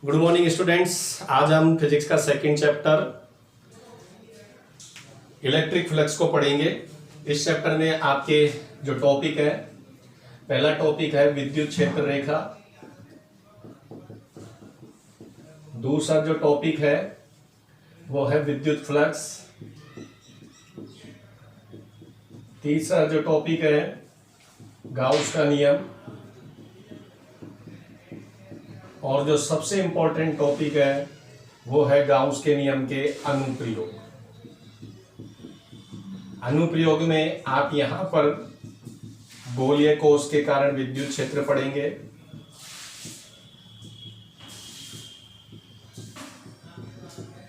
Good morning students. आज हम physics का सेकंड चैप्टर इलेक्ट्रिक फ्लक्स को पढ़ेंगे। इस चैप्टर में आपके जो टॉपिक है, पहला टॉपिक है विद्युत क्षेत्र रेखा। दूसरा जो टॉपिक है वो है विद्युत फ्लक्स। तीसरा जो टॉपिक है गाउस का नियम। और जो सबसे इंपॉर्टेंट टॉपिक है वो है गाउस के नियम के अनुप्रयोग। अनुप्रयोग में आप यहां पर गोलीय कोष के कारण विद्युत क्षेत्र पढ़ेंगे,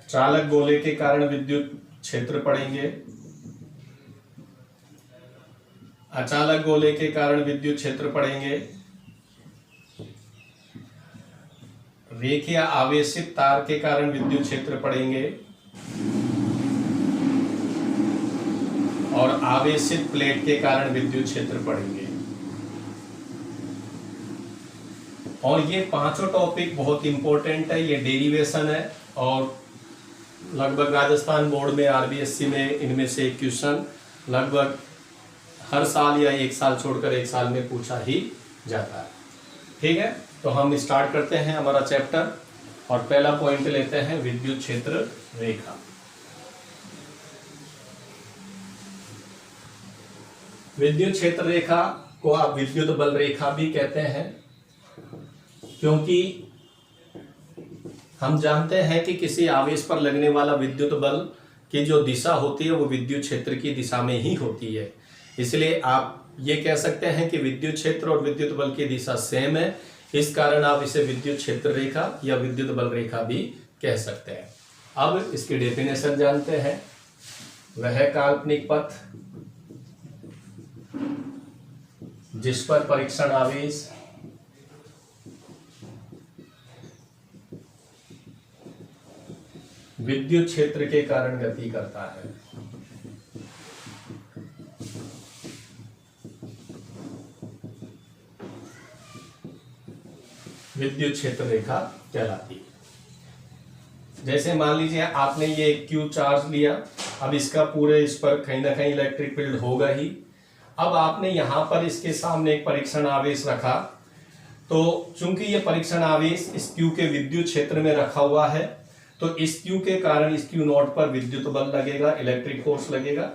चालक गोले के कारण विद्युत क्षेत्र पढ़ेंगे, अचालक गोले के कारण विद्युत क्षेत्र पढ़ेंगे, रेखीय आवेशित तार के कारण विद्युत क्षेत्र पढ़ेंगे और आवेशित प्लेट के कारण विद्युत क्षेत्र पढ़ेंगे। और ये पांचों टॉपिक बहुत इंपॉर्टेंट है, ये डेरिवेशन है और लगभग राजस्थान बोर्ड में आरबीएससी में इनमें से एक क्वेश्चन लगभग हर साल या एक साल छोड़कर एक साल में पूछा ही जाता है। ठीक है, तो हम स्टार्ट करते हैं हमारा चैप्टर और पहला पॉइंट लेते हैं विद्युत क्षेत्र रेखा। विद्युत क्षेत्र रेखा को आप विद्युत बल रेखा भी कहते हैं, क्योंकि हम जानते हैं कि किसी आवेश पर लगने वाला विद्युत बल की जो दिशा होती है वो विद्युत क्षेत्र की दिशा में ही होती है। इसलिए आप ये कह सकते हैं कि विद्युत क्षेत्र और विद्युत बल की दिशा सेम है, इस कारण आप इसे विद्युत क्षेत्र रेखा या विद्युत बल रेखा भी कह सकते हैं। अब इसकी डेफिनेशन जानते हैं। वह काल्पनिक पथ जिस पर परीक्षण आवेश विद्युत क्षेत्र के कारण गति करता है, विद्युत क्षेत्र रेखा कहलाती है। जैसे मान लीजिए आपने ये क्यू चार्ज लिया, अब इसका पूरे इस पर कहीं ना कहीं इलेक्ट्रिक फील्ड होगा ही। अब आपने यहां पर इसके सामने एक परीक्षण आवेश रखा, तो चूंकि ये परीक्षण आवेश इस क्यू के विद्युत क्षेत्र में रखा हुआ है, तो इस क्यू के कारण इस क्यू नॉट पर विद्युत बल लगेगा, इलेक्ट्रिक फोर्स लगेगा,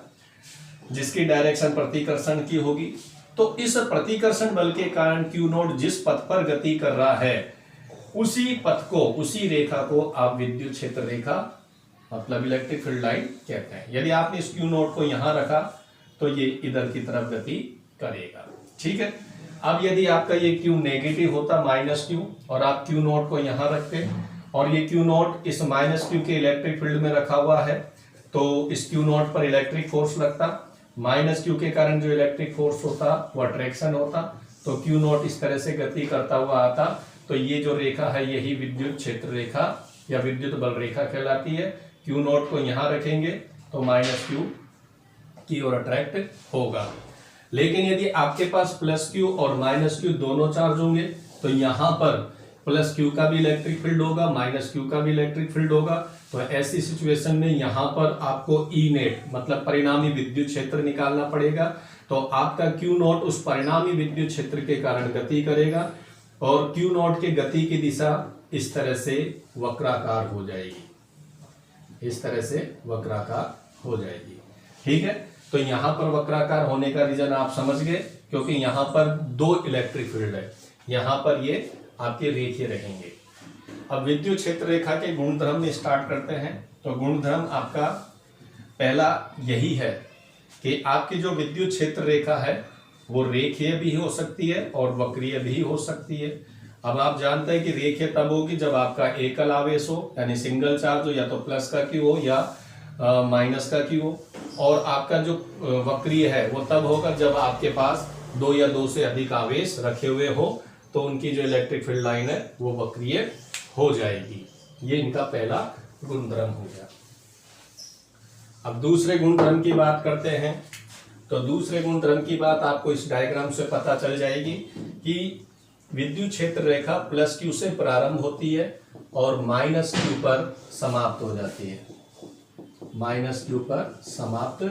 जिसकी डायरेक्शन प्रतिकर्षण की होगी। तो इस प्रतिकर्षण बल के कारण क्यू नॉट जिस पथ पर गति कर रहा है उसी पथ को, उसी रेखा को आप विद्युत क्षेत्र रेखा मतलब इलेक्ट्रिक फील्ड लाइन कहते हैं। यदि आपने इस क्यू नॉट को यहां रखा तो ये इधर की तरफ गति करेगा। ठीक है, अब यदि आपका ये क्यू नेगेटिव होता माइनस क्यू और आप क्यू नॉट को यहां रखते और ये क्यू नॉट इस माइनस क्यू के इलेक्ट्रिक फील्ड में रखा हुआ है, तो इस क्यू नॉट पर इलेक्ट्रिक फोर्स लगता, माइनस क्यू के कारण जो इलेक्ट्रिक फोर्स होता वो अट्रैक्शन होता, तो क्यू नॉट इस तरह से गति करता हुआ आता। तो ये जो रेखा है यही विद्युत क्षेत्र रेखा या विद्युत बल रेखा कहलाती है। क्यू नॉट को यहां रखेंगे तो माइनस क्यू की ओर अट्रैक्ट होगा। लेकिन यदि आपके पास प्लस क्यू और माइनस क्यू दोनों चार्ज होंगे तो यहां पर प्लस क्यू का भी इलेक्ट्रिक फील्ड होगा, माइनस क्यू का भी इलेक्ट्रिक फील्ड होगा। तो ऐसी सिचुएशन में यहां पर आपको ई नेट मतलब परिणामी विद्युत क्षेत्र निकालना पड़ेगा। तो आपका क्यू नॉट उस परिणामी विद्युत क्षेत्र के कारण गति करेगा और क्यू नॉट के गति की दिशा इस तरह से वक्राकार हो जाएगी, इस तरह से वक्राकार हो जाएगी। ठीक है, तो यहां पर वक्राकार होने का रीजन आप समझ गए, क्योंकि यहां पर दो इलेक्ट्रिक फील्ड है, यहां पर ये आपके रेखीय रहेंगे। अब विद्युत क्षेत्र रेखा के गुणधर्म में स्टार्ट करते हैं। तो गुणधर्म आपका पहला यही है कि आपकी जो विद्युत क्षेत्र रेखा है वो रेखीय भी हो सकती है और वक्रीय भी हो सकती है। अब आप जानते हैं कि रेखीय तब होगी जब आपका एकल आवेश हो, यानी सिंगल चार्ज हो, या तो प्लस का क्यू हो या माइनस का क्यू हो। और आपका जो वक्रीय है वो तब होगा जब आपके पास दो या दो से अधिक आवेश रखे हुए हो, तो उनकी जो इलेक्ट्रिक फील्ड लाइन है वो वक्रीय हो जाएगी। ये इनका पहला गुणधर्म हो गया। अब दूसरे गुणधर्म की बात करते हैं। तो दूसरे गुणधर्म की बात आपको इस डायग्राम से पता चल जाएगी कि विद्युत क्षेत्र रेखा प्लस क्यू से प्रारंभ होती है और माइनस क्यू पर समाप्त हो जाती है, माइनस क्यू पर समाप्त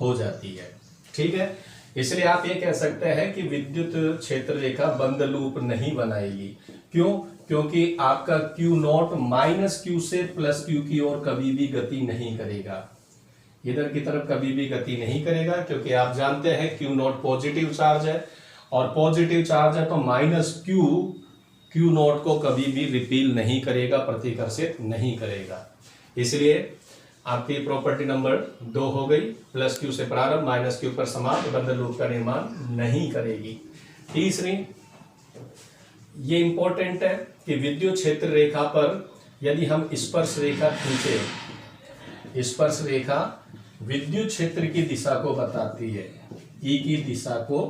हो जाती है। ठीक है, इसलिए आप ये कह सकते हैं कि विद्युत क्षेत्र रेखा बंद लूप नहीं बनाएगी। क्यों? क्योंकि आपका क्यू नॉट माइनस क्यू से प्लस क्यू की ओर कभी भी गति नहीं करेगा, इधर की तरफ कभी भी गति नहीं करेगा, क्योंकि आप जानते हैं क्यू नॉट पॉजिटिव चार्ज है और पॉजिटिव चार्ज है तो माइनस क्यू नॉट को कभी भी रिपील नहीं करेगा, प्रतिकर्षित नहीं करेगा। इसलिए आपकी प्रॉपर्टी नंबर 2 हो गई, प्लस क्यू से प्रारंभ माइनस क्यू पर समाप्त, बंद लूप का निर्माण नहीं करेगी। तीसरी, ये इंपॉर्टेंट है कि विद्युत क्षेत्र रेखा पर यदि हम स्पर्श रेखा खींचे, स्पर्श रेखा विद्युत क्षेत्र की दिशा को बताती है, ई की दिशा को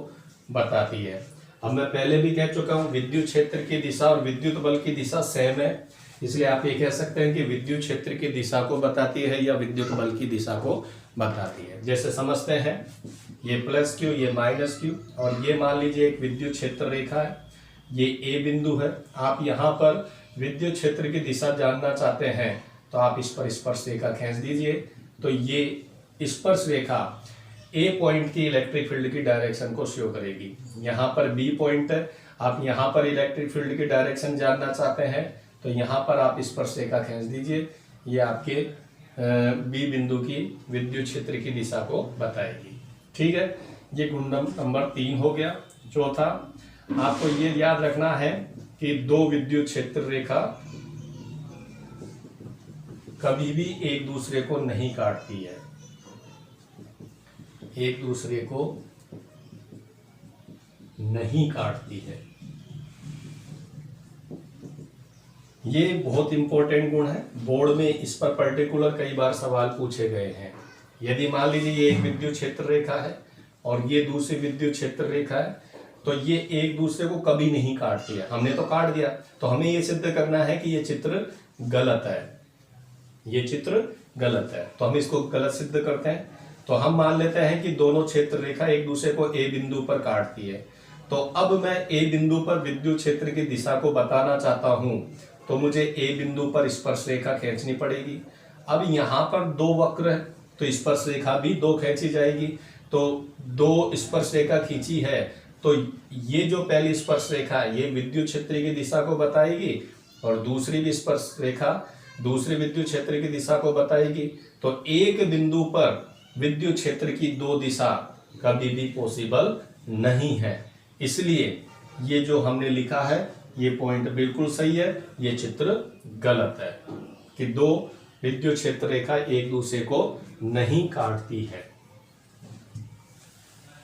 बताती है। अब मैं पहले भी कह चुका हूं विद्युत क्षेत्र की दिशा और विद्युत बल की दिशा सेम है, इसलिए आप ये कह सकते हैं कि विद्युत क्षेत्र की दिशा को बताती है या विद्युत बल की दिशा को बताती है। जैसे समझते हैं, ये प्लस क्यू, ये माइनस क्यू, और ये मान लीजिए एक विद्युत क्षेत्र रेखा है, ये ए बिंदु है। आप यहाँ पर विद्युत क्षेत्र की दिशा जानना चाहते हैं तो आप इस पर स्पर्श रेखा खींच दीजिए, तो ये स्पर्श रेखा ए पॉइंट की इलेक्ट्रिक फील्ड की डायरेक्शन को शो करेगी। यहाँ पर बी पॉइंट है, आप यहाँ पर इलेक्ट्रिक फील्ड की डायरेक्शन जानना चाहते हैं तो यहाँ पर आप स्पर्श रेखा खींच दीजिए, ये आपके बी बिंदु की विद्युत क्षेत्र की दिशा को बताएगी। ठीक है, ये गुण नंबर 3 हो गया। चौथा, आपको ये याद रखना है कि दो विद्युत क्षेत्र रेखा कभी भी एक दूसरे को नहीं काटती है, एक दूसरे को नहीं काटती है। ये बहुत इंपॉर्टेंट गुण है, बोर्ड में इस पर पर्टिकुलर कई बार सवाल पूछे गए हैं। यदि मान लीजिए ये एक विद्युत क्षेत्र रेखा है और ये दूसरी विद्युत क्षेत्र रेखा है, तो ये एक दूसरे को कभी नहीं काटती है। हमने तो काट दिया, तो हमें ये सिद्ध करना है कि ये चित्र गलत है, ये चित्र गलत है। तो हम इसको गलत सिद्ध करते हैं। तो हम मान लेते हैं कि दोनों क्षेत्र रेखा एक दूसरे को ए बिंदु पर काटती है। तो अब मैं ए बिंदु पर विद्युत क्षेत्र की दिशा को बताना चाहता हूं, तो मुझे ए बिंदु पर स्पर्श रेखा खींचनी पड़ेगी। अब यहां पर दो वक्र है तो स्पर्श रेखा भी 2 खींची जाएगी। तो 2 स्पर्श रेखा खींची है, तो ये जो पहली स्पर्श रेखा है ये विद्युत क्षेत्र की दिशा को बताएगी और दूसरी भी स्पर्श रेखा दूसरी विद्युत क्षेत्र की दिशा को बताएगी। तो एक बिंदु पर विद्युत क्षेत्र की 2 दिशा कभी भी पॉसिबल नहीं है। इसलिए ये जो हमने लिखा है ये पॉइंट बिल्कुल सही है, ये चित्र गलत है कि 2 विद्युत क्षेत्र रेखा एक दूसरे को नहीं काटती है।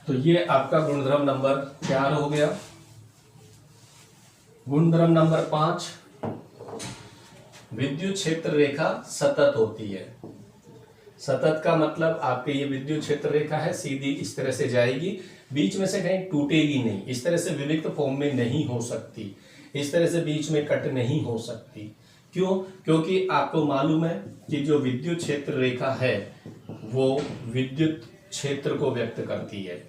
तो ये आपका गुणधर्म नंबर 4 हो गया। गुणधर्म नंबर 5, विद्युत क्षेत्र रेखा सतत होती है। सतत का मतलब आपके ये विद्युत क्षेत्र रेखा है, सीधी इस तरह से जाएगी, बीच में से कहीं टूटेगी नहीं, इस तरह से विविक्त फॉर्म में नहीं हो सकती, इस तरह से बीच में कट नहीं हो सकती। क्यों? क्योंकि आपको मालूम है कि जो विद्युत क्षेत्र रेखा है वो विद्युत क्षेत्र को व्यक्त करती है।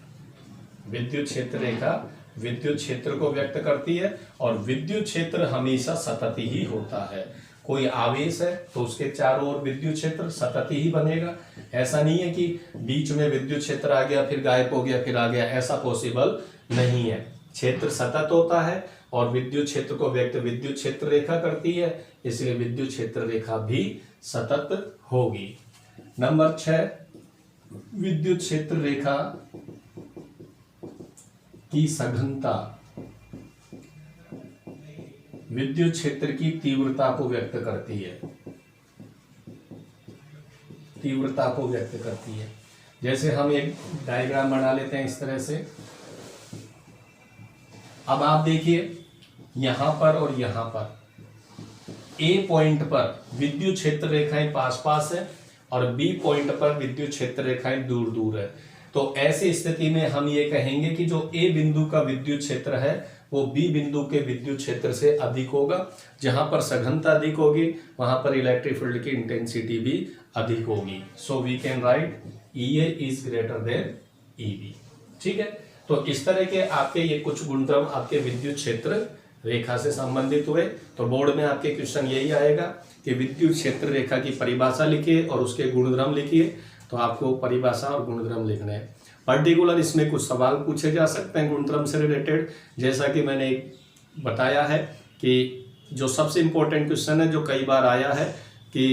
विद्युत क्षेत्र रेखा विद्युत क्षेत्र को व्यक्त करती है और विद्युत क्षेत्र हमेशा सतत ही होता है। कोई आवेश है तो उसके चारों ओर विद्युत क्षेत्र सतत ही बनेगा। ऐसा नहीं है कि बीच में विद्युत क्षेत्र आ गया फिर गायब हो गया फिर आ गया, ऐसा पॉसिबल नहीं है। क्षेत्र सतत होता है और विद्युत क्षेत्र को व्यक्त विद्युत क्षेत्र रेखा करती है, इसलिए विद्युत क्षेत्र रेखा भी सतत होगी। नंबर 6, विद्युत क्षेत्र रेखा की सघनता विद्युत क्षेत्र की तीव्रता को व्यक्त करती है, तीव्रता को व्यक्त करती है। जैसे हम एक डायग्राम बना लेते हैं इस तरह से। अब आप देखिए यहां पर और यहां पर ए पॉइंट पर विद्युत क्षेत्र रेखाएं पास पास है और बी पॉइंट पर विद्युत क्षेत्र रेखाएं दूर दूर है। तो ऐसी स्थिति में हम ये कहेंगे कि जो ए बिंदु का विद्युत क्षेत्र है वो बी बिंदु के विद्युत क्षेत्र से अधिक होगा। जहां पर सघनता अधिक होगी वहां पर इलेक्ट्रिक फील्ड की इंटेंसिटी भी अधिक होगी। So we can write EA is greater than EB। ठीक है, तो इस तरह के आपके ये कुछ गुणधर्म आपके विद्युत क्षेत्र रेखा से संबंधित हुए। तो बोर्ड में आपके क्वेश्चन यही आएगा कि विद्युत क्षेत्र रेखा की परिभाषा लिखिए और उसके गुणधर्म लिखिए। तो आपको परिभाषा और गुणधर्म लिखने हैं। पर्टिकुलर इसमें कुछ सवाल पूछे जा सकते हैं गुणधर्म से रिलेटेड, जैसा कि मैंने बताया है कि जो सबसे इम्पोर्टेंट क्वेश्चन है जो कई बार आया है कि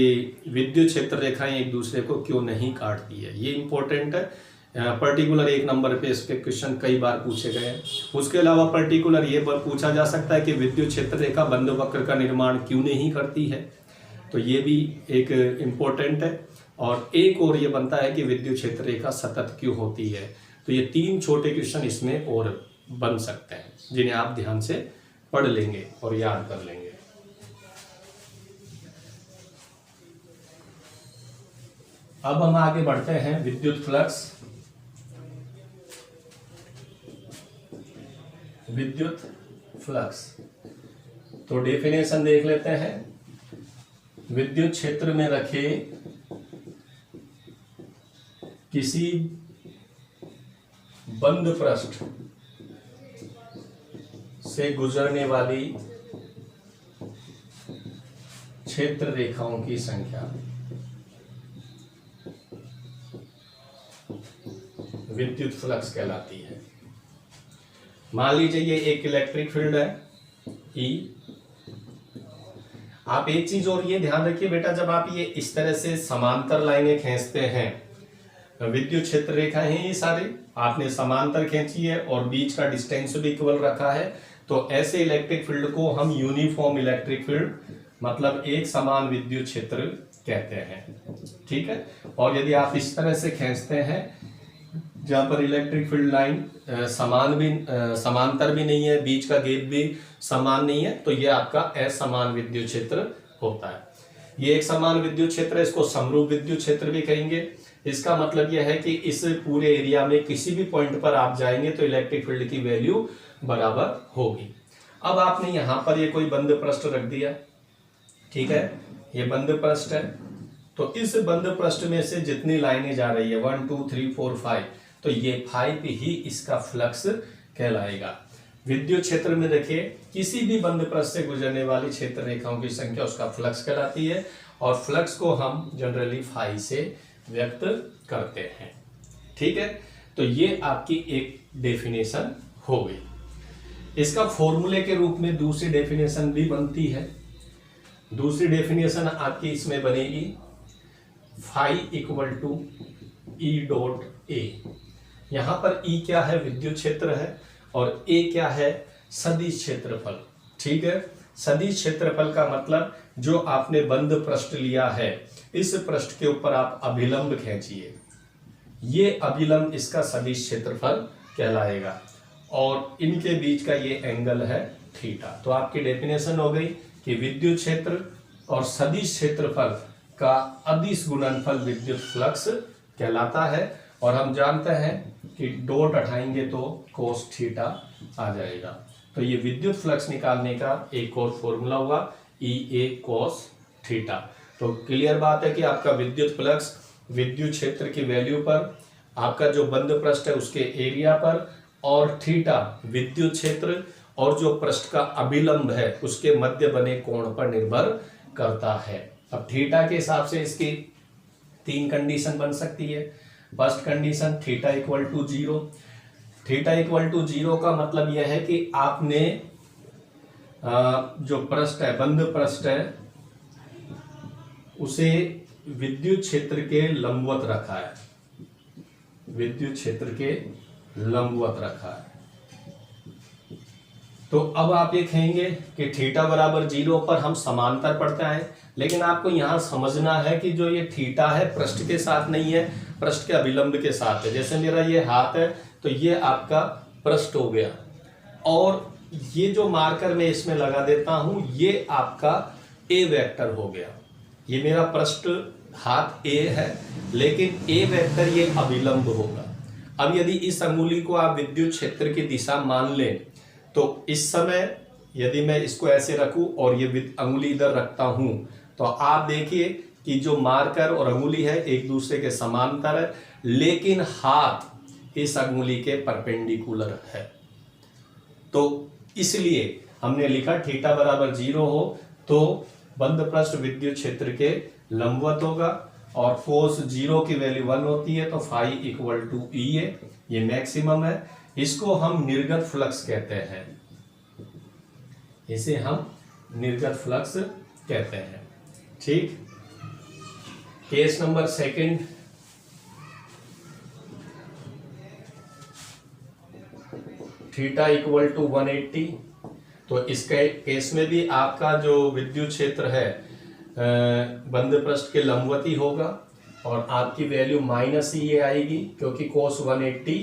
विद्युत क्षेत्र रेखाएं एक दूसरे को क्यों नहीं काटती है, ये इम्पोर्टेंट है। पर्टिकुलर 1 नंबर पे इसके क्वेश्चन कई बार पूछे गए हैं। उसके अलावा पर्टिकुलर ये पूछा जा सकता है कि विद्युत क्षेत्र रेखा बंद वक्र का निर्माण क्यों नहीं करती है, तो ये भी एक इम्पोर्टेंट है। और एक और ये बनता है कि विद्युत क्षेत्र रेखा सतत क्यों होती है। तो ये 3 छोटे क्वेश्चन इसमें और बन सकते हैं जिन्हें आप ध्यान से पढ़ लेंगे और याद कर लेंगे। अब हम आगे बढ़ते हैं विद्युत फ्लक्स। विद्युत फ्लक्स तो डेफिनेशन देख लेते हैं। विद्युत क्षेत्र में रखे किसी बंद पृष्ठ से गुजरने वाली क्षेत्र रेखाओं की संख्या विद्युत फ्लक्स कहलाती है। मान लीजिए ये एक इलेक्ट्रिक फील्ड है E। आप एक चीज और ये ध्यान रखिए बेटा, जब आप ये इस तरह से समांतर लाइनें खींचते हैं, विद्युत क्षेत्र रेखा है ये सारी आपने समांतर खींची है और बीच का डिस्टेंस भी इक्वल रखा है, तो ऐसे इलेक्ट्रिक फील्ड को हम यूनिफॉर्म इलेक्ट्रिक फील्ड मतलब एक समान विद्युत क्षेत्र कहते हैं। ठीक है। और यदि आप इस तरह से खींचते हैं जहां पर इलेक्ट्रिक फील्ड लाइन समांतर भी नहीं है, बीच का गैप भी समान नहीं है, तो ये आपका असमान विद्युत क्षेत्र होता है। ये एक समान विद्युत क्षेत्र है, इसको समरूप विद्युत क्षेत्र भी कहेंगे। इसका मतलब यह है कि इस पूरे एरिया में किसी भी पॉइंट पर आप जाएंगे तो इलेक्ट्रिक फील्ड की वैल्यू बराबर होगी। अब आपने यहां पर ये कोई बंद पृष्ठ रख दिया, ठीक है, ये बंद पृष्ठ है, तो इस बंद पृष्ठ में से जितनी लाइनें जा रही है 1 2 3 4 5, तो ये 5 ही इसका फ्लक्स कहलाएगा। विद्युत क्षेत्र में देखिए किसी भी बंद पृष्ठ से गुजरने वाली क्षेत्र रेखाओं की संख्या उसका फ्लक्स कहलाती है, और फ्लक्स को हम जनरली फाई से व्यक्त करते हैं। ठीक है, तो ये आपकी एक डेफिनेशन हो गई। इसका फॉर्मूले के रूप में दूसरी डेफिनेशन भी बनती है। दूसरी डेफिनेशन आपकी इसमें बनेगी phi equal to E dot A. यहां पर ई क्या है, विद्युत क्षेत्र है, और ए क्या है, सदिश क्षेत्रफल। ठीक है, सदिश क्षेत्रफल का मतलब जो आपने बंद पृष्ठ लिया है, इस पृष्ठ के ऊपर आप अभिलंब खींचिए, ये अभिलंब इसका सदिश क्षेत्रफल कहलाएगा, और इनके बीच का ये एंगल है थीटा। तो आपकी डेफिनेशन हो गई कि विद्युत क्षेत्र और सदिश क्षेत्रफल का अदिश गुणनफल विद्युत फ्लक्स कहलाता है। और हम जानते हैं कि डॉट हटाएंगे तो कोस थीटा आ जाएगा। तो ये विद्युत फ्लक्स निकालने का एक और फॉर्मूला हुआ ई ए कोस थीटा। तो क्लियर बात है कि आपका विद्युत फ्लक्स विद्युत क्षेत्र की वैल्यू पर, आपका जो बंद पृष्ठ है उसके एरिया पर, और थीटा विद्युत क्षेत्र और जो पृष्ठ का अभिलंब है उसके मध्य बने कोण पर निर्भर करता है। अब थीटा के हिसाब से इसकी 3 कंडीशन बन सकती है। First condition theta equal to 0। Theta equal to 0 का मतलब यह है कि आपने जो पृष्ठ है, बंद पृष्ठ है, उसे विद्युत क्षेत्र के लंबवत रखा है, विद्युत क्षेत्र के लंबवत रखा है। तो अब आप ये कहेंगे कि थीटा बराबर 0 पर हम समांतर पढ़ते आए, लेकिन आपको यहां समझना है कि जो ये थीटा है पृष्ठ के साथ नहीं है, पृष्ठ के अभिलंब के साथ है। जैसे मेरा ये हाथ है तो ये आपका पृष्ठ हो गया, और ये जो मार्कर मैं इसमें लगा देता हूं ये आपका ए वेक्टर हो गया। ये मेरा पृष्ठ हाथ ए है, लेकिन ए वेक्टर ये अभिलंब होगा। अब यदि इस अंगुली को आप विद्युत क्षेत्र की दिशा मान लें, तो इस समय यदि मैं इसको ऐसे रखूं और ये अंगुली इधर रखता हूं, तो आप देखिए कि जो मार्कर और अंगुली है एक दूसरे के समांतर है, लेकिन हाथ इस अंगुली के परपेंडिकुलर है। तो इसलिए हमने लिखा थीटा बराबर 0 हो तो बंद पृष्ठ विद्युत क्षेत्र के लंबवत होगा, और फोर्स 0 की वैल्यू 1 होती है तो फाई इक्वल टू ई है, ये मैक्सिमम है। इसको हम निर्गत फ्लक्स कहते हैं, इसे हम निर्गत फ्लक्स कहते हैं। ठीक। Case number second, theta equal to 180। तो इसके केस में भी आपका जो विद्युत क्षेत्र है बंद पृष्ठ के लंबवती होगा, और आपकी वैल्यू माइनस ही आएगी क्योंकि कोस 180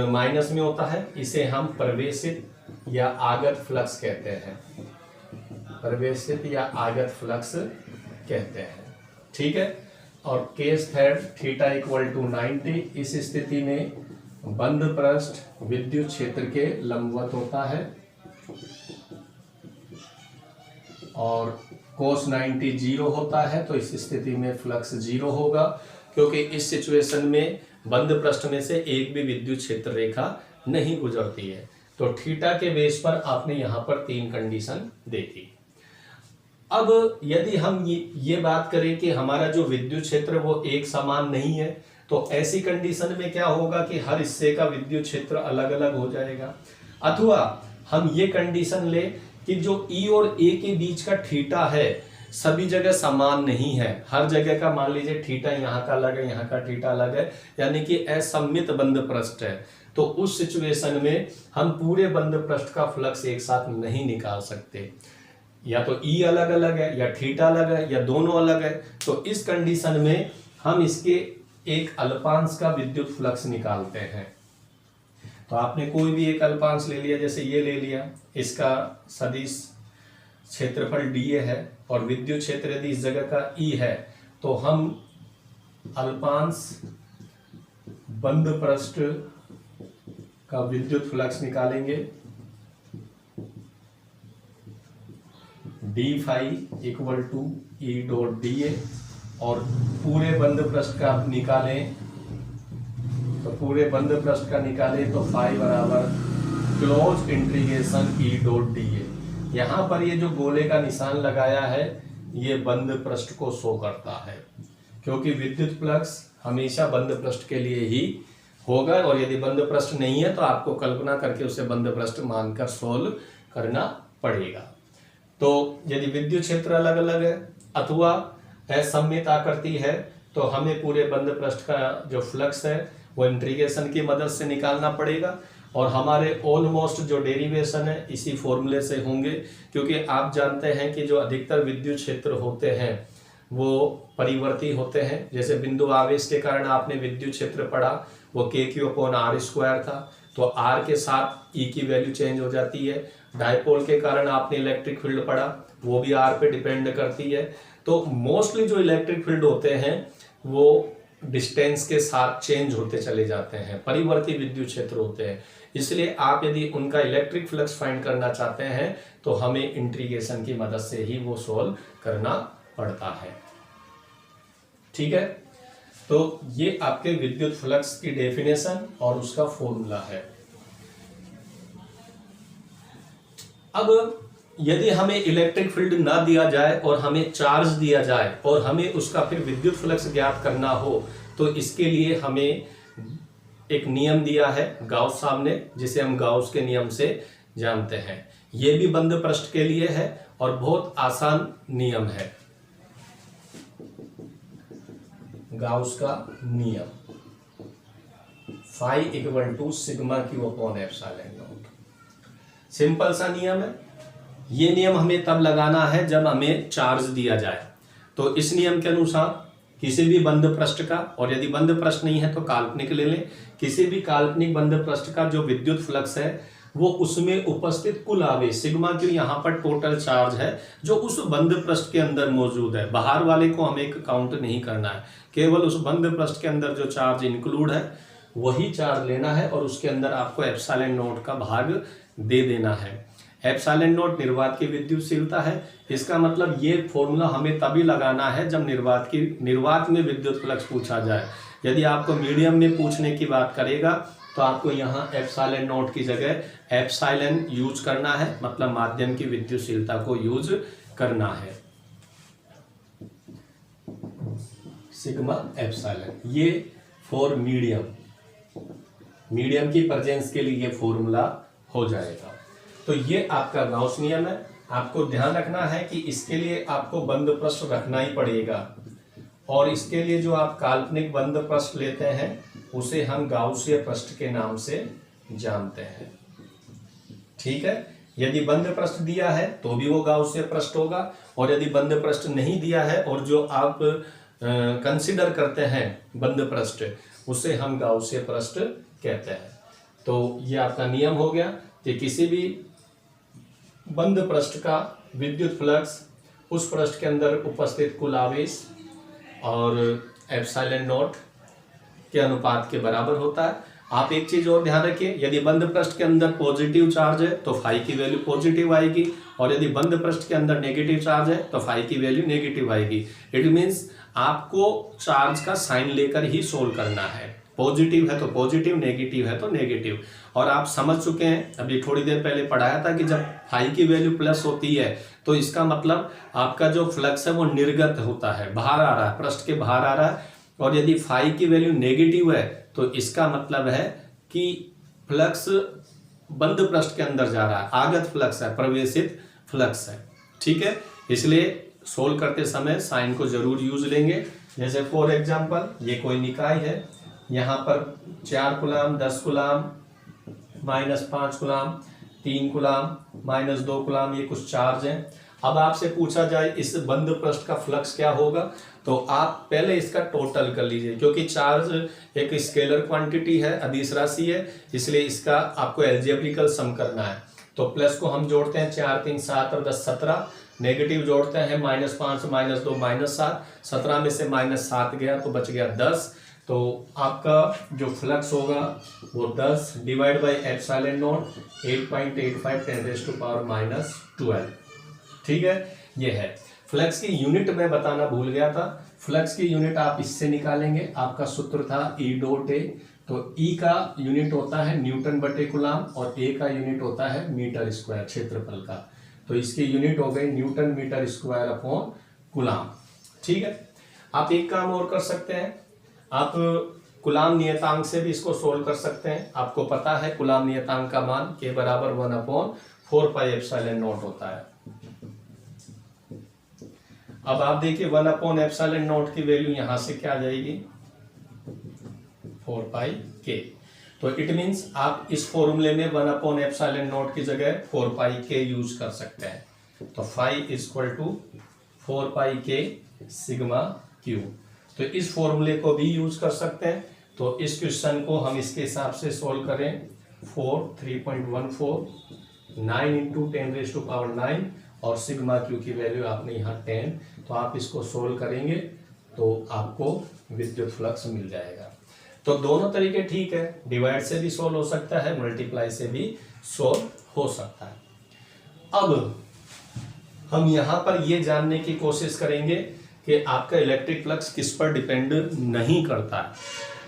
माइनस में होता है। इसे हम प्रवेशित या आगत फ्लक्स कहते हैं, प्रवेशित या आगत फ्लक्स कहते हैं। ठीक है। और case third, theta equal to 90। इस स्थिति में बंद पृष्ठ विद्युत क्षेत्र के लंबवत होता है और कोस 90 0 होता है, तो इस स्थिति में फ्लक्स 0 होगा, क्योंकि इस सिचुएशन में बंद पृष्ठ में से एक भी विद्युत क्षेत्र रेखा नहीं गुजरती है। तो थीटा के बेस पर आपने यहां पर 3 कंडीशन देखी। अब यदि हम ये बात करें कि हमारा जो विद्युत क्षेत्र वो एक समान नहीं है, तो ऐसी कंडीशन में क्या होगा कि हर हिस्से का विद्युत क्षेत्र अलग अलग हो जाएगा। अथवा हम ये कंडीशन ले कि जो ई और ए के बीच का थीटा है सभी जगह समान नहीं है, हर जगह का मान लीजिए थीटा यहाँ का अलग है, यहाँ का थीटा अलग है, यानी कि असममित बंद पृष्ठ है। तो उस सिचुएशन में हम पूरे बंद पृष्ठ का फ्लक्स एक साथ नहीं निकाल सकते, या तो ई अलग अलग है या थीटा अलग है या दोनों अलग है। तो इस कंडीशन में हम इसके एक अल्पांश का विद्युत फ्लक्स निकालते हैं। तो आपने कोई भी एक अल्पांश ले लिया, जैसे ये ले लिया, इसका सदिश क्षेत्रफल डीए है और विद्युत क्षेत्र यदि इस जगह का ई है, तो हम अल्पांश बंद पृष्ठ का विद्युत फ्लक्स निकालेंगे। D phi equal to E dot d A, और पूरे बंद पृष्ठ का आप निकालें तो पूरे बंद पृष्ठ का निकालें तो फाई बराबर क्लोज इंटीग्रेशन ई डॉट डी ए। यहाँ पर ये जो गोले का निशान लगाया है ये बंद पृष्ठ को शो करता है, क्योंकि विद्युत फ्लक्स हमेशा बंद पृष्ठ के लिए ही होगा, और यदि बंद पृष्ठ नहीं है तो आपको कल्पना करके उसे बंद पृष्ठ मानकर सोल्व करना पड़ेगा। तो यदि विद्युत क्षेत्र अलग अलग है अथवा असममित आकृति है, तो हमें पूरे बंद पृष्ठ का जो फ्लक्स है वो इंटीग्रेशन की मदद से निकालना पड़ेगा, और हमारे ऑलमोस्ट जो डेरिवेशन है इसी फॉर्मूले से होंगे, क्योंकि आप जानते हैं कि जो अधिकतर विद्युत क्षेत्र होते हैं वो परिवर्ती होते हैं। जैसे बिंदु आवेश के कारण आपने विद्युत क्षेत्र पढ़ा, वो KQ/R² था, तो R के साथ E की वैल्यू चेंज हो जाती है। डायपोल के कारण आपने इलेक्ट्रिक फील्ड पढ़ा, वो भी R पे डिपेंड करती है। तो मोस्टली जो इलेक्ट्रिक फील्ड होते हैं वो डिस्टेंस के साथ चेंज होते चले जाते हैं, परिवर्ती विद्युत क्षेत्र होते हैं। इसलिए आप यदि उनका इलेक्ट्रिक फ्लक्स फाइंड करना चाहते हैं तो हमें इंटीग्रेशन की मदद से ही वो सोल्व करना पड़ता है। ठीक है। तो ये आपके विद्युत फ्लक्स की डेफिनेशन और उसका फॉर्मूला है। अब यदि हमें इलेक्ट्रिक फील्ड ना दिया जाए और हमें चार्ज दिया जाए और हमें उसका फिर विद्युत फ्लक्स ज्ञात करना हो, तो इसके लिए हमें एक नियम दिया है गाउस साहब ने, जिसे हम गाउस के नियम से जानते हैं। यह भी बंद पृष्ठ के लिए है और बहुत आसान नियम है, गाउस का नियम, phi equal to sigma Q upon epsilon not. Simple सा नियम है। ये नियम हमें तब लगाना है जब हमें चार्ज दिया जाए। तो इस नियम के अनुसार किसी भी बंद पृष्ठ का, और यदि बंद पृष्ठ नहीं है तो काल्पनिक ले लें, किसी भी काल्पनिक बंद पृष्ठ का जो विद्युत फ्लक्स है वो उसमें उपस्थित कुल आवेश सिग्मा क्यू, यहाँ पर टोटल चार्ज है जो उस बंद पृष्ठ के अंदर मौजूद है। बाहर वाले को हमें काउंट नहीं करना है, केवल उस बंद पृष्ठ के अंदर जो चार्ज इंक्लूड है वही चार्ज लेना है, और उसके अंदर आपको एप्सिलॉन नॉट का भाग दे देना है। एप्सिलॉन नॉट निर्वात की विद्युतशीलता है। इसका मतलब ये फॉर्मूला हमें तभी लगाना है जब निर्वात में विद्युत फ्लक्स पूछा जाए। यदि आपको मीडियम में पूछने की बात करेगा तो आपको यहाँ एप्सिलॉन नॉट की जगह एप्सिलॉन यूज करना है, मतलब माध्यम की विद्युतशीलता को यूज करना है, सिग्मा एप्सिलॉन। ये फॉर मीडियम की प्रेजेंस के लिए ये फॉर्मूला हो जाएगा। तो ये आपका गाउस नियम है। आपको ध्यान रखना है कि इसके लिए आपको बंद पृष्ठ रखना ही पड़ेगा, और इसके लिए जो आप काल्पनिक बंद पृष्ठ लेते हैं उसे हम गाउसीय पृष्ठ के नाम से जानते हैं। ठीक है, यदि बंद पृष्ठ दिया है तो भी वो गाउसीय पृष्ठ होगा, और यदि बंद पृष्ठ नहीं दिया है और जो आप कंसीडर करते हैं बंद पृष्ठ, उसे हम गाउसीय पृष्ठ कहते हैं। तो ये आपका नियम हो गया कि किसी भी बंद पृष्ठ का विद्युत फ्लक्स उस पृष्ठ के अंदर उपस्थित कुल आवेश और एप्सिलॉन नॉट के अनुपात के बराबर होता है। आप एक चीज और ध्यान रखिए, यदि बंद पृष्ठ के अंदर पॉजिटिव चार्ज है तो फाई की वैल्यू पॉजिटिव आएगी, और यदि बंद पृष्ठ के अंदर नेगेटिव चार्ज है तो फाई की वैल्यू नेगेटिव आएगी। इट मीन्स आपको चार्ज का साइन लेकर ही सोल्व करना है, पॉजिटिव है तो पॉजिटिव, नेगेटिव है तो नेगेटिव। और आप समझ चुके हैं, अभी थोड़ी देर पहले पढ़ाया था कि जब फाई की वैल्यू प्लस होती है तो इसका मतलब आपका जो फ्लक्स है वो निर्गत होता है, बाहर आ रहा है, पृष्ठ के बाहर आ रहा है। और यदि फाई की वैल्यू नेगेटिव है तो इसका मतलब है कि फ्लक्स बंद पृष्ठ के अंदर जा रहा है, आगत फ्लक्स है, प्रवेशित फ्लक्स है। ठीक है, इसलिए सोल्व करते समय साइन को जरूर यूज लेंगे। जैसे फॉर एग्जांपल ये कोई निकाय है, यहाँ पर 4 coulomb, 10 coulomb, -5 coulomb, 3 coulomb, -2 coulomb, ये कुछ चार्ज हैं। अब आपसे पूछा जाए इस बंद पृष्ठ का फ्लक्स क्या होगा, तो आप पहले इसका टोटल कर लीजिए, क्योंकि चार्ज एक स्केलर क्वांटिटी है, अदिश राशि है, इसलिए इसका आपको एल्जेब्रिकल सम करना है। तो प्लस को हम जोड़ते हैं 4 3 7 और 10 17, नेगेटिव जोड़ते हैं -5 -2 -7, 17 में से -7 गया तो बच गया 10। तो आपका जो फ्लक्स होगा वो 10 डिवाइड बाई एप्सिलॉन नॉट 8.85 10⁻⁻12। ठीक है, ये है फ्लक्स की यूनिट। मैं बताना भूल गया था, फ्लक्स की यूनिट आप इससे निकालेंगे। आपका सूत्र था E डॉट ए, तो E का यूनिट होता है न्यूटन बटे कूलाम और A का यूनिट होता है मीटर स्क्वायर क्षेत्रफल का। तो इसकी यूनिट हो गई newton metre square upon coulomb. ठीक है, आप एक काम और कर सकते हैं, आप कूलाम नियतांक से भी इसको सोल्व कर सकते हैं। आपको पता है कूलाम नियतांक का मान K बराबर 1/4 पाई एप्सिलॉन नॉट होता है। अब आप देखिए 1 एप्सिलॉन नॉट की वैल्यू यहां से क्या आ जाएगी, 4 पाई K। तो इट मीन्स आप इस फॉर्मूले में 1 एप्सिलॉन नॉट की जगह 4 पाई K यूज कर सकते हैं। तो phi equal to 4 pi K सिग्मा Q। तो इस फॉर्मूले को भी यूज कर सकते हैं। तो इस क्वेश्चन को हम इसके हिसाब से सोल्व करें, 4 3.14 9 × 10⁻⁹ और सिग्मा Q की वैल्यू आपने यहाँ 10। तो आप इसको सोल्व करेंगे तो आपको विद्युत फ्लक्स मिल जाएगा। तो दोनों तरीके ठीक है, डिवाइड से भी सोल्व हो सकता है, मल्टीप्लाई से भी सोल्व हो सकता है। अब हम यहाँ पर ये जानने की कोशिश करेंगे कि आपका इलेक्ट्रिक फ्लक्स किस पर डिपेंड नहीं करता है।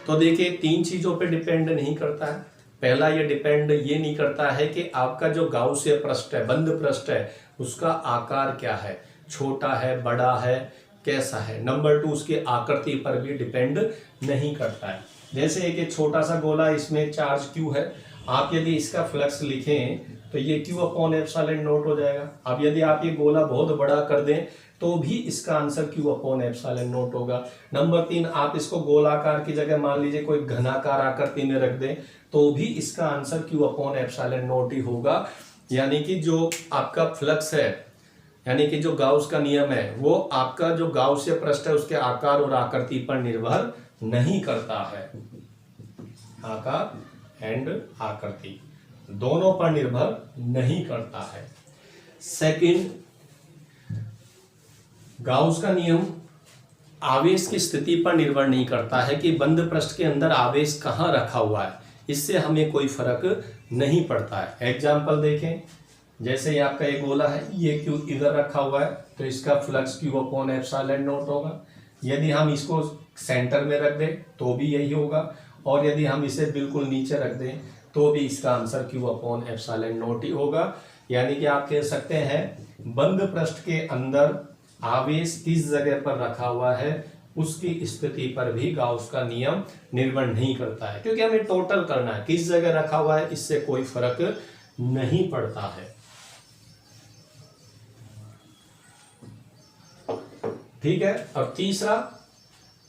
तो देखिए 3 चीजों पे डिपेंड नहीं करता है। पहला ये डिपेंड ये नहीं करता है कि आपका जो गाउसीय पृष्ठ है, बंद पृष्ठ है, उसका आकार क्या है, छोटा है, बड़ा है, कैसा है। नंबर 2 उसकी आकृति पर भी डिपेंड नहीं करता है। जैसे एक छोटा सा गोला, इसमें चार्ज Q है, आप यदि इसका फ्लक्स लिखें तो ये Q/एप्सिलॉन नॉट हो जाएगा। अब यदि आप ये गोला बहुत बड़ा कर दें तो भी इसका आंसर Q/एप्सिलॉन नॉट होगा। नंबर 3 आप इसको गोलाकार की जगह मान लीजिए कोई घनाकार आकृति में रख दें तो भी इसका आंसर Q/एप्सिलॉन नॉट ही होगा। यानी कि जो आपका फ्लक्स है, यानी कि जो गाउस का नियम है, वो आपका जो गाउसीय पृष्ठ है उसके आकार और आकृति पर निर्भर नहीं करता है। आकार एंड आकृति दोनों पर निर्भर नहीं करता है। सेकंड, गाउस का नियम आवेश की स्थिति पर निर्भर नहीं करता है कि बंद पृष्ठ के अंदर आवेश कहाँ रखा हुआ है, इससे हमें कोई फर्क नहीं पड़ता है। एग्जाम्पल देखें, जैसे ये आपका एक गोला है, ये Q इधर रखा हुआ है तो इसका फ्लक्स Q/एप्सिलॉन नॉट होगा। यदि हम इसको सेंटर में रख दें तो भी यही होगा, और यदि हम इसे बिल्कुल नीचे रख दें तो भी इसका answer Q upon epsilon not ही होगा। यानी कि आप कह सकते हैं बंद पृष्ठ के अंदर आवेश किस जगह पर रखा हुआ है उसकी स्थिति पर भी गाउस का नियम निर्भर नहीं करता है, क्योंकि हमें टोटल करना है, किस जगह रखा हुआ है इससे कोई फर्क नहीं पड़ता है। ठीक है। और तीसरा,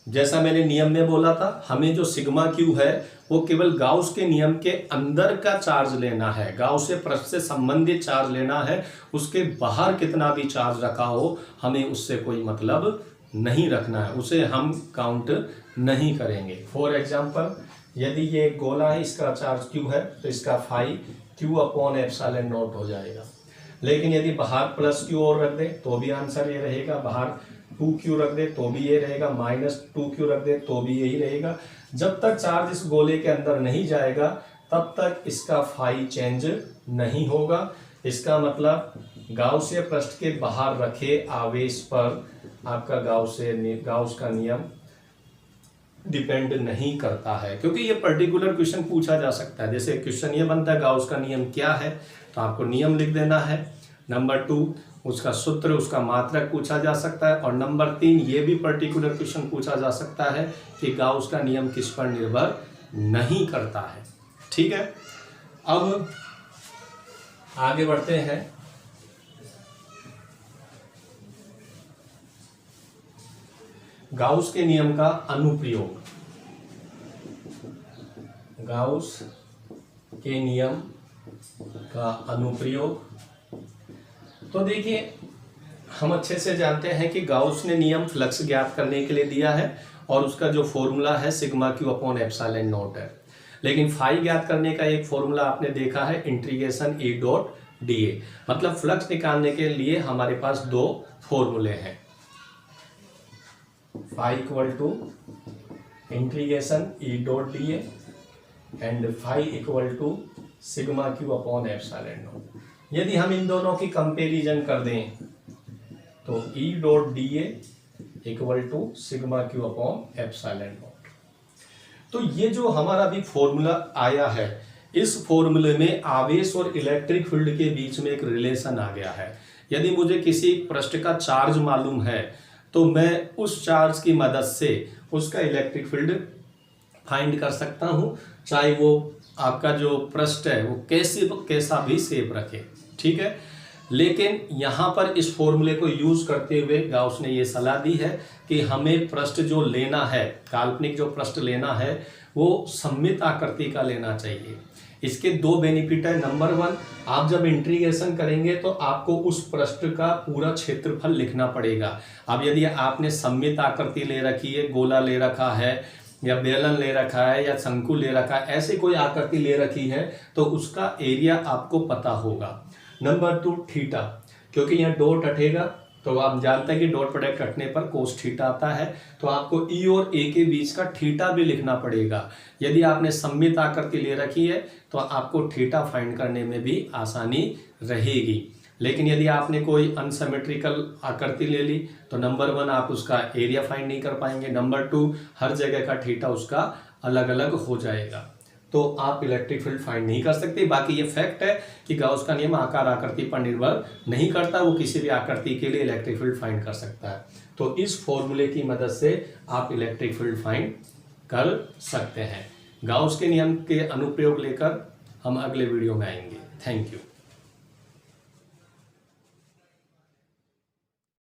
जैसा मैंने नियम में बोला था, हमें जो सिग्मा क्यू है वो केवल गाउस के नियम के अंदर का चार्ज लेना है, गाउस से पृष्ठ से संबंधित चार्ज लेना है, उसके बाहर कितना भी चार्ज रखा हो हमें उससे कोई मतलब नहीं रखना है, उसे हम काउंट नहीं करेंगे। फॉर एग्जाम्पल, यदि ये एक गोला है, इसका चार्ज क्यू है, तो इसका phi Q upon epsilon not हो जाएगा। लेकिन यदि बाहर प्लस क्यू और रख दे तो भी आंसर ये रहेगा, बाहर 2q रख दे तो भी ये रहेगा, -2q रख दे तो भी यही रहेगा। जब तक चार्ज इस गोले के अंदर नहीं जाएगा तब तक इसका फाई चेंज नहीं होगा। इसका मतलब गाउसीय पृष्ठ के बाहर रखे आवेश पर आपका गाउस का नियम डिपेंड नहीं करता है, क्योंकि ये पर्टिकुलर क्वेश्चन पूछा जा सकता है। जैसे क्वेश्चन ये बनता है गाउस का नियम क्या है, तो आपको नियम लिख देना है। नंबर 2 उसका सूत्र, उसका मात्रक पूछा जा सकता है। और नंबर 3 ये भी पर्टिकुलर क्वेश्चन पूछा जा सकता है कि गाउस का नियम किस पर निर्भर नहीं करता है। ठीक है। अब आगे बढ़ते हैं। गाउस के नियम का अनुप्रयोग। गाउस के नियम का अनुप्रयोग, तो देखिए हम अच्छे से जानते हैं कि गाउस ने नियम फ्लक्स ज्ञात करने के लिए दिया है और उसका जो फॉर्मूला है sigma Q upon epsilon not है। लेकिन फाई ज्ञात करने का एक फॉर्मूला आपने देखा है, इंटीग्रेशन E डॉट dA। मतलब फ्लक्स निकालने के लिए हमारे पास 2 फॉर्मूले हैं, phi equal to integration E dot dA and phi equal to sigma Q upon epsilon not. यदि हम इन दोनों की कंपैरिजन कर दें तो E dot dA equal to sigma Q upon epsilon not. तो ये जो हमारा भी फॉर्मूला आया है, इस फॉर्मूले में आवेश और इलेक्ट्रिक फील्ड के बीच में एक रिलेशन आ गया है। यदि मुझे किसी पृष्ठ का चार्ज मालूम है तो मैं उस चार्ज की मदद से उसका इलेक्ट्रिक फील्ड फाइंड कर सकता हूं, चाहे वो आपका जो पृष्ठ है वो कैसा भी शेप रखे। ठीक है। लेकिन यहाँ पर इस फॉर्मूले को यूज करते हुए गाउस ने ये सलाह दी है कि हमें पृष्ठ जो लेना है, काल्पनिक जो पृष्ठ लेना है वो सममित आकृति का लेना चाहिए। इसके 2 बेनिफिट है। नंबर 1, आप जब इंटीग्रेशन करेंगे तो आपको उस पृष्ठ का पूरा क्षेत्रफल लिखना पड़ेगा। अब यदि आपने सममित आकृति ले रखी है, गोला ले रखा है या बेलन ले रखा है या शंकु ले रखा है, ऐसे कोई आकृति ले रखी है तो उसका एरिया आपको पता होगा। नंबर 2 थीटा, क्योंकि यहाँ डॉट हटेगा तो आप जानते हैं कि डॉट प्रोडक्ट हटने पर कोस थीटा आता है, तो आपको E और A के बीच का थीटा भी लिखना पड़ेगा। यदि आपने सममित आकृति ले रखी है तो आपको थीटा फाइंड करने में भी आसानी रहेगी। लेकिन यदि आपने कोई अनसिमेट्रिकल आकृति ले ली तो नंबर 1 आप उसका एरिया फाइंड नहीं कर पाएंगे, नंबर 2 हर जगह का थीटा उसका अलग अलग हो जाएगा, तो आप इलेक्ट्रिक फील्ड फाइंड नहीं कर सकते। बाकी ये फैक्ट है कि गाउस का नियम आकार आकृति पर निर्भर नहीं करता, वो किसी भी आकृति के लिए इलेक्ट्रिक फील्ड फाइंड कर सकता है। तो इस फॉर्मूले की मदद से आप इलेक्ट्रिक फील्ड फाइंड कर सकते हैं। गाउस के नियम के अनुप्रयोग लेकर हम अगले वीडियो में आएंगे। Thank you.